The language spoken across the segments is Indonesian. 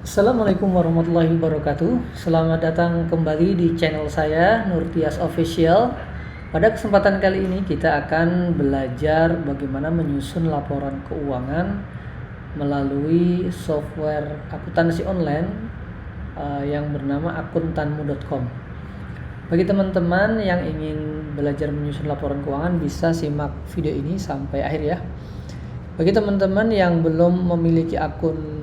Assalamualaikum warahmatullahi wabarakatuh. Selamat datang kembali di channel saya Nurtias Official. Pada kesempatan kali ini kita akan belajar bagaimana menyusun laporan keuangan melalui software akuntansi online yang bernama akuntanmu.com. Bagi teman-teman yang ingin belajar menyusun laporan keuangan bisa simak video ini sampai akhir ya. Bagi teman-teman yang belum memiliki akun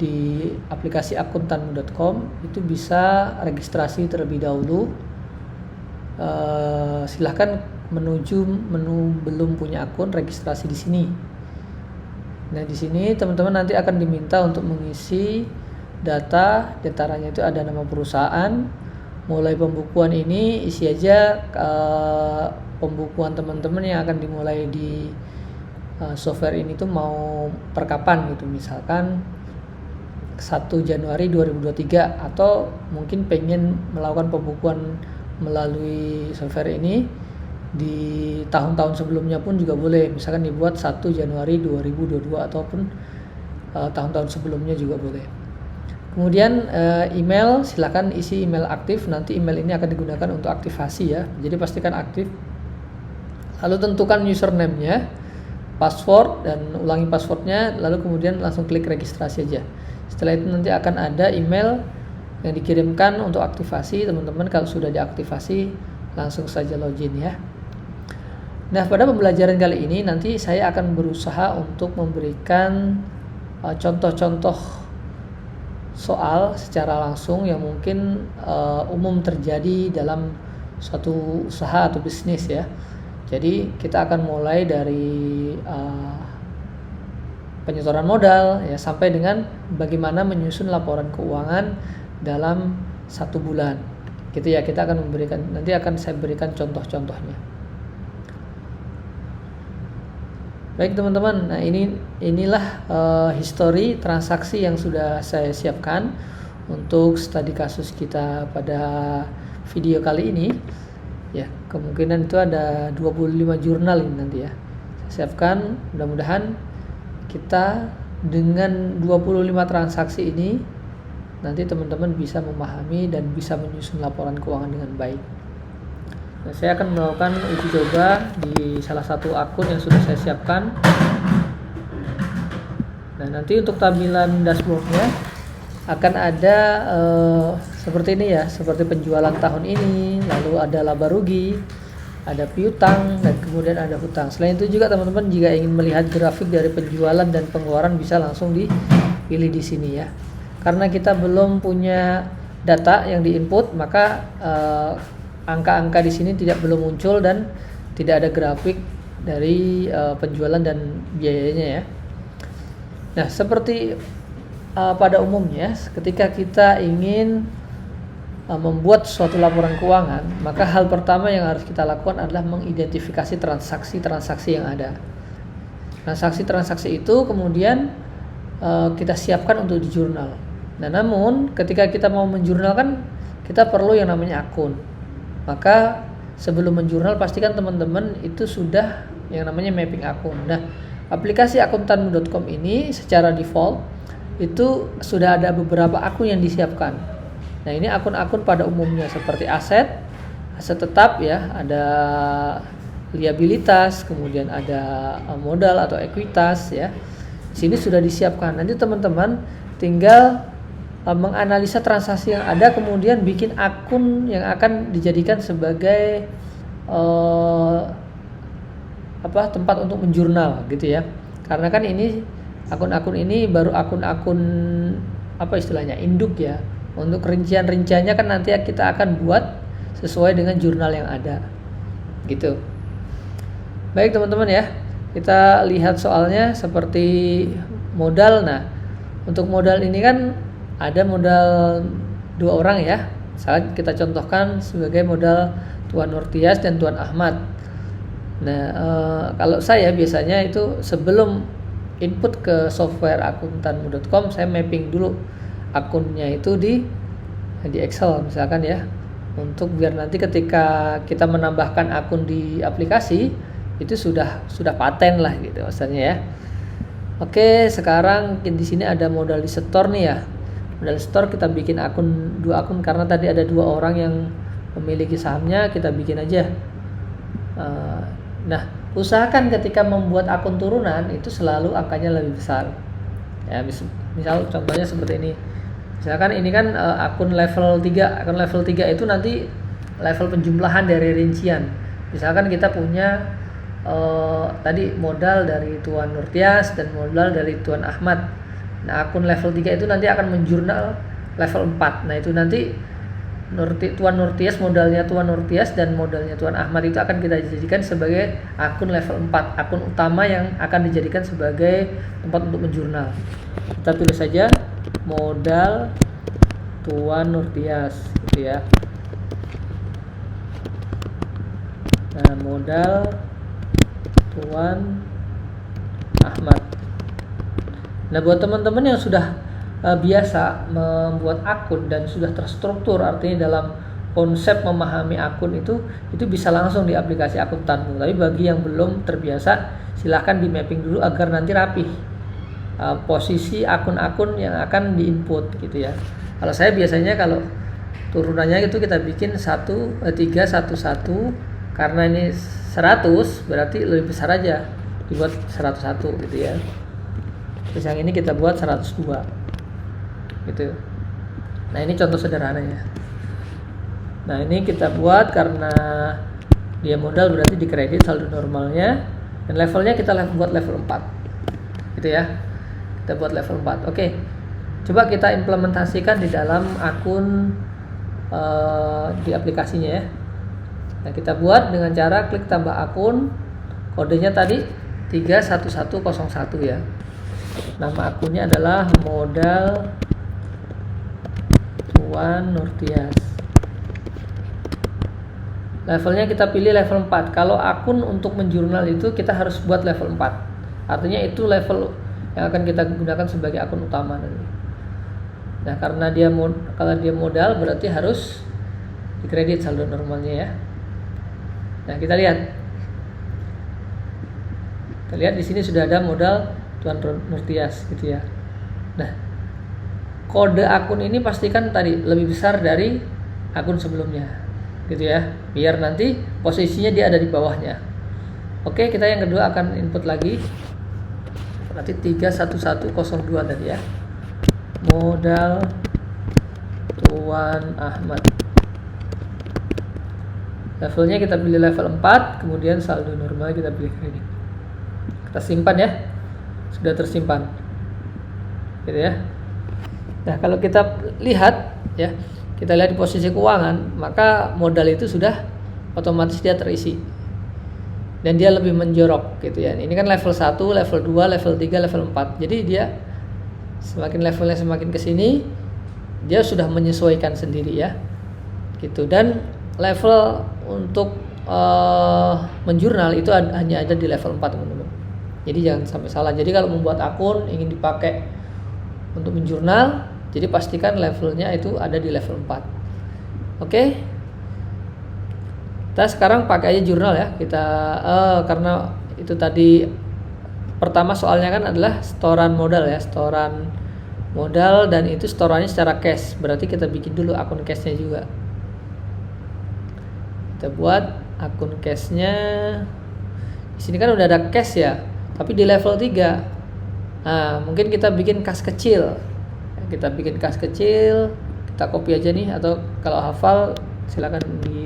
di aplikasi akuntanmu.com itu bisa registrasi terlebih dahulu. Silahkan menuju menu belum punya akun, registrasi di sini. Nah, di sini teman-teman nanti akan diminta untuk mengisi data, diantaranya itu ada nama perusahaan. Mulai pembukuan ini isi aja pembukuan teman-teman yang akan dimulai di software ini tuh mau per kapan gitu, misalkan 1 Januari 2023 atau mungkin pengen melakukan pembukuan melalui software ini di tahun-tahun sebelumnya pun juga boleh, misalkan dibuat 1 Januari 2022 ataupun tahun-tahun sebelumnya juga boleh. Kemudian email, silakan isi email aktif, nanti email ini akan digunakan untuk aktivasi ya, jadi pastikan aktif. Lalu tentukan username-nya, password, dan ulangi passwordnya, lalu kemudian langsung klik registrasi aja. Setelah itu nanti akan ada email yang dikirimkan untuk aktivasi. Teman-teman kalau sudah diaktifasi langsung saja login ya. Nah, pada pembelajaran kali ini nanti saya akan berusaha untuk memberikan contoh-contoh soal secara langsung yang mungkin umum terjadi dalam suatu usaha atau bisnis ya. Jadi kita akan mulai dari penyetoran modal ya sampai dengan bagaimana menyusun laporan keuangan dalam 1 bulan. Gitu ya, kita akan memberikan, nanti akan saya berikan contoh-contohnya. Baik teman-teman, nah inilah history transaksi yang sudah saya siapkan untuk studi kasus kita pada video kali ini. Ya, kemungkinan itu ada 25 jurnal ini nanti ya. Saya siapkan, mudah-mudahan kita dengan 25 transaksi ini nanti teman-teman bisa memahami dan bisa menyusun laporan keuangan dengan baik. Nah, saya akan melakukan uji coba di salah satu akun yang sudah saya siapkan. Nah, nanti untuk tampilan dashboardnya akan ada seperti ini ya, seperti penjualan tahun ini, lalu ada laba rugi, ada piutang, dan kemudian ada hutang. Selain itu juga teman-teman jika ingin melihat grafik dari penjualan dan pengeluaran bisa langsung dipilih di sini ya. Karena kita belum punya data yang diinput, maka angka-angka di sini belum muncul dan tidak ada grafik dari penjualan dan biayanya ya. Nah, seperti pada umumnya ketika kita ingin membuat suatu laporan keuangan, maka hal pertama yang harus kita lakukan adalah mengidentifikasi transaksi-transaksi yang ada. Transaksi-transaksi itu kemudian kita siapkan untuk di jurnal. Nah, namun ketika kita mau menjurnalkan, kita perlu yang namanya akun. Maka sebelum menjurnal pastikan teman-teman itu sudah yang namanya mapping akun. Nah, aplikasi akuntanmu.com ini secara default itu sudah ada beberapa akun yang disiapkan. Nah, ini akun-akun pada umumnya seperti aset tetap ya, ada liabilitas, kemudian ada modal atau ekuitas ya. Di sini sudah disiapkan. Nanti teman-teman tinggal menganalisa transaksi yang ada, kemudian bikin akun yang akan dijadikan sebagai tempat untuk menjurnal gitu ya. Karena kan ini akun-akun ini baru akun-akun induk ya. Untuk rincian-rinciannya kan nanti kita akan buat sesuai dengan jurnal yang ada gitu. Baik teman-teman ya, kita lihat soalnya seperti modal. Nah, untuk modal ini kan ada modal 2 orang ya. Saat kita contohkan sebagai modal Tuan Nurtias dan Tuan Ahmad. Nah, kalau saya biasanya itu sebelum input ke software akuntanmu.com, saya mapping dulu akunnya itu di Excel misalkan ya, untuk biar nanti ketika kita menambahkan akun di aplikasi itu sudah paten lah gitu maksudnya ya. Oke, sekarang di sini ada modal di setor nih ya. Modal store kita bikin dua akun karena tadi ada 2 orang yang memiliki sahamnya, kita bikin aja. Nah, usahakan ketika membuat akun turunan itu selalu angkanya lebih besar. Ya, misal contohnya seperti ini. Misalkan ini kan akun level 3. Akun level 3 itu nanti level penjumlahan dari rincian. Misalkan kita punya tadi modal dari Tuan Nurtias dan modal dari Tuan Ahmad. Nah, akun level 3 itu nanti akan menjurnal level 4. Nah, itu nanti Tuan Nurtias, modalnya Tuan Nurtias dan modalnya Tuan Ahmad itu akan kita jadikan sebagai akun level 4, akun utama yang akan dijadikan sebagai tempat untuk menjurnal. Kita tulis saja modal Tuan Nurtias gitu ya. Nah, modal Tuan Ahmad. Nah, buat teman-teman yang sudah biasa membuat akun dan sudah terstruktur, artinya dalam konsep memahami akun itu bisa langsung di aplikasi Akuntanmu. Tapi bagi yang belum terbiasa, silahkan di mapping dulu agar nanti rapih posisi akun-akun yang akan diinput gitu ya. Kalau saya biasanya kalau turunannya itu kita bikin 311 karena ini 100 berarti lebih besar aja, dibuat 101 gitu ya. Terus yang ini kita buat 102 gitu. Nah, ini contoh sederhananya. Nah, ini kita buat karena dia modal berarti dikredit saldo normalnya, dan levelnya kita buat level 4 gitu ya. Kita buat level 4. Oke, coba kita implementasikan di dalam akun di aplikasinya ya. Nah, kita buat dengan cara klik tambah akun, kodenya tadi 31101 ya. Nama akunnya adalah modal Tuan Nurtias. Levelnya kita pilih level 4. Kalau akun untuk menjurnal itu kita harus buat level 4. Artinya itu level yang akan kita gunakan sebagai akun utama nanti. Nah, karena kalau dia modal berarti harus dikredit saldo normalnya ya. Nah, kita lihat. Kita lihat di sini sudah ada modal Tuan Nurtias gitu ya. Nah, kode akun ini pastikan tadi lebih besar dari akun sebelumnya gitu ya, biar nanti posisinya dia ada di bawahnya. Oke, kita yang kedua akan input lagi, berarti 31102 tadi ya, modal Tuan Ahmad. Levelnya kita pilih level 4, kemudian saldo normal kita pilih kredit. Kita simpan ya, sudah tersimpan gitu ya. Nah, kalau kita lihat ya, kita lihat di posisi keuangan, maka modal itu sudah otomatis dia terisi dan dia lebih menjorok gitu ya. Ini kan level 1, level 2, level 3, level 4. Jadi dia semakin levelnya semakin ke sini, dia sudah menyesuaikan sendiri ya gitu. Dan level untuk menjurnal itu hanya ada di level 4 teman-teman. Jadi jangan sampai salah. Jadi kalau membuat akun ingin dipakai untuk menjurnal, jadi pastikan levelnya itu ada di level 4. Oke. Kita sekarang pakai aja jurnal ya. Kita karena itu tadi pertama soalnya kan adalah setoran modal ya, setoran modal, dan itu setorannya secara cash. Berarti kita bikin dulu akun cashnya juga. Kita buat akun cashnya. Di sini kan udah ada cash ya, tapi di level 3. Nah, mungkin kita bikin kas kecil. Kita bikin kas kecil, kita copy aja nih, atau kalau hafal silakan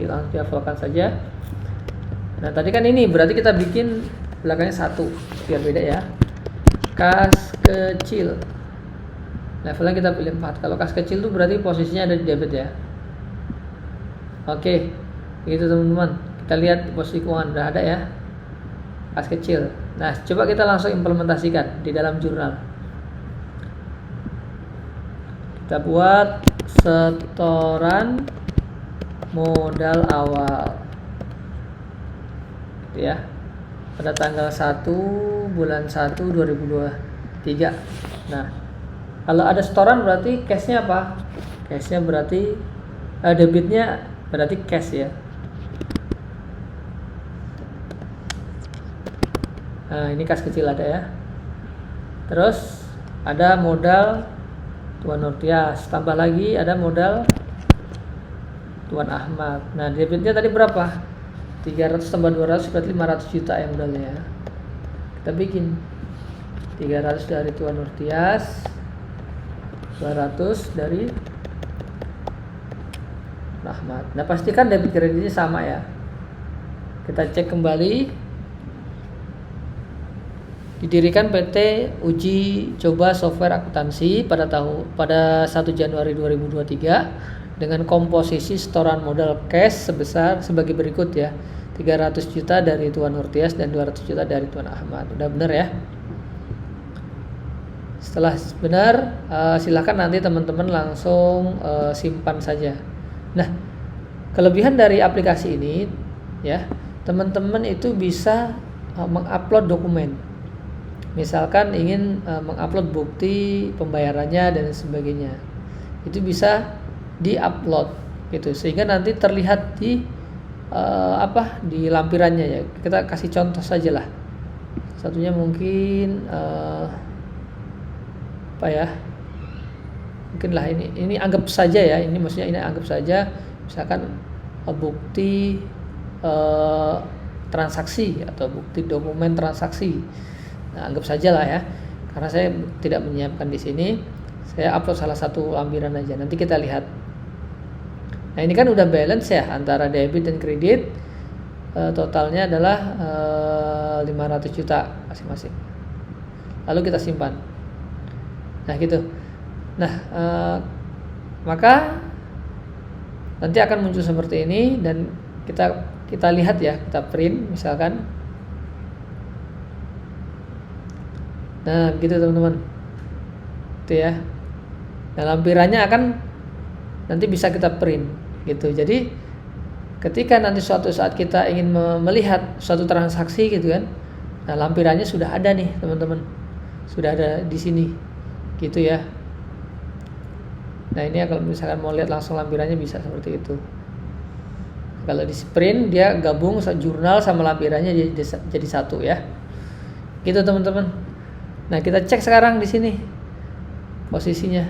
langsung dihafalkan saja. Nah, tadi kan ini berarti kita bikin belakangnya 1 biar beda ya. Kas kecil. Levelnya kita pilih 4. Kalau kas kecil tuh berarti posisinya ada di debit ya. Oke. Begitu teman-teman. Kita lihat posisi keuangan udah ada ya. Kas kecil. Nah, coba kita langsung implementasikan di dalam jurnal. Kita buat setoran modal awal gitu ya, pada tanggal 1 bulan 1 2023. Nah, kalau ada setoran berarti cashnya apa? Cashnya berarti debitnya berarti cash ya. Nah, ini kas kecil ada ya. Terus ada modal Tuan Nurtias, tambah lagi ada modal Tuan Ahmad. Nah, debitnya tadi berapa? 300 tambah 200 berarti 500 juta ya modalnya. Kita bikin 300 dari Tuan Nurtias, 200 dari Tuan Ahmad. Nah, pastikan debit kreditnya sama ya. Kita cek kembali. Didirikan PT Uji Coba Software Akuntansi pada 1 Januari 2023 dengan komposisi setoran modal cash sebesar sebagai berikut ya. 300 juta dari Tuan Nurtias dan 200 juta dari Tuan Ahmad. Udah benar ya? Setelah benar, silakan nanti teman-teman langsung simpan saja. Nah, kelebihan dari aplikasi ini ya, teman-teman itu bisa mengupload dokumen. Misalkan ingin mengupload bukti pembayarannya dan sebagainya, itu bisa diupload gitu, sehingga nanti terlihat di di lampirannya ya. Kita kasih contoh saja lah. Satunya mungkin mungkin lah ini anggap saja ya. Ini maksudnya ini anggap saja misalkan bukti transaksi atau bukti dokumen transaksi. Nah, anggap saja lah ya, karena saya tidak menyiapkan di sini, saya upload salah satu lampiran aja, nanti kita lihat. Nah, ini kan udah balance ya antara debit dan kredit, totalnya adalah 500 juta masing-masing. Lalu kita simpan. Nah gitu. Nah, maka nanti akan muncul seperti ini dan kita lihat ya, kita print misalkan. Nah, begitu teman-teman. Itu ya. Nah, lampirannya akan nanti bisa kita print gitu. Jadi ketika nanti suatu saat kita ingin melihat suatu transaksi gitu kan. Nah, lampirannya sudah ada nih, teman-teman. Sudah ada di sini. Gitu ya. Nah, ini kalau misalkan mau lihat langsung lampirannya bisa seperti itu. Kalau di print dia gabung jurnal sama lampirannya jadi satu ya. Gitu teman-teman. Nah, kita cek sekarang di sini posisinya.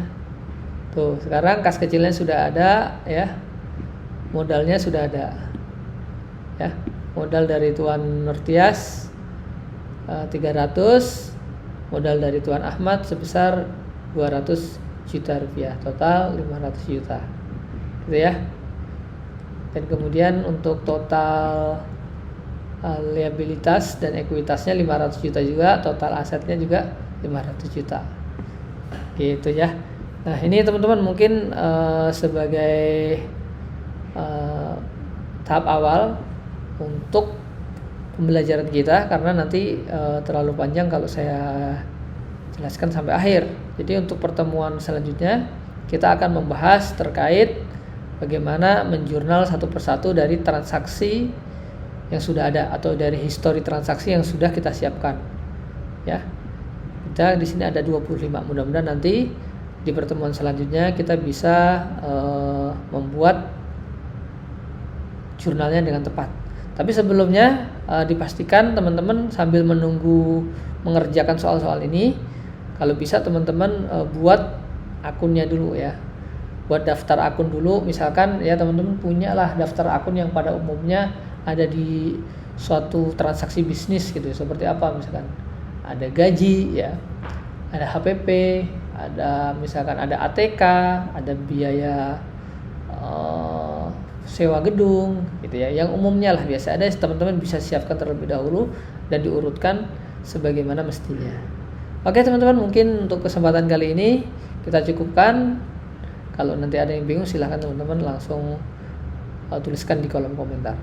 Tuh, sekarang kas kecilnya sudah ada ya. Modalnya sudah ada. Ya. Modal dari Tuan Nurtias 300, modal dari Tuan Ahmad sebesar 200 juta rupiah, total 500 juta. Gitu ya. Dan kemudian untuk total liabilitas dan ekuitasnya 500 juta juga, total asetnya juga 500 juta. Gitu ya. Nah, ini teman-teman mungkin sebagai tahap awal untuk pembelajaran kita, karena nanti terlalu panjang kalau saya jelaskan sampai akhir. Jadi untuk pertemuan selanjutnya kita akan membahas terkait bagaimana menjurnal satu persatu dari transaksi yang sudah ada atau dari histori transaksi yang sudah kita siapkan. Ya. Kita di sini ada 25. Mudah-mudahan nanti di pertemuan selanjutnya kita bisa membuat jurnalnya dengan tepat. Tapi sebelumnya dipastikan teman-teman sambil menunggu mengerjakan soal-soal ini, kalau bisa teman-teman buat akunnya dulu ya. Buat daftar akun dulu, misalkan ya teman-teman punya lah daftar akun yang pada umumnya ada di suatu transaksi bisnis gitu, seperti apa misalkan ada gaji ya, ada HPP, ada misalkan ada ATK, ada biaya sewa gedung gitu ya, yang umumnya lah biasa ada, teman-teman bisa siapkan terlebih dahulu dan diurutkan sebagaimana mestinya. Oke teman-teman, mungkin untuk kesempatan kali ini kita cukupkan. Kalau nanti ada yang bingung silahkan teman-teman langsung tuliskan di kolom komentar.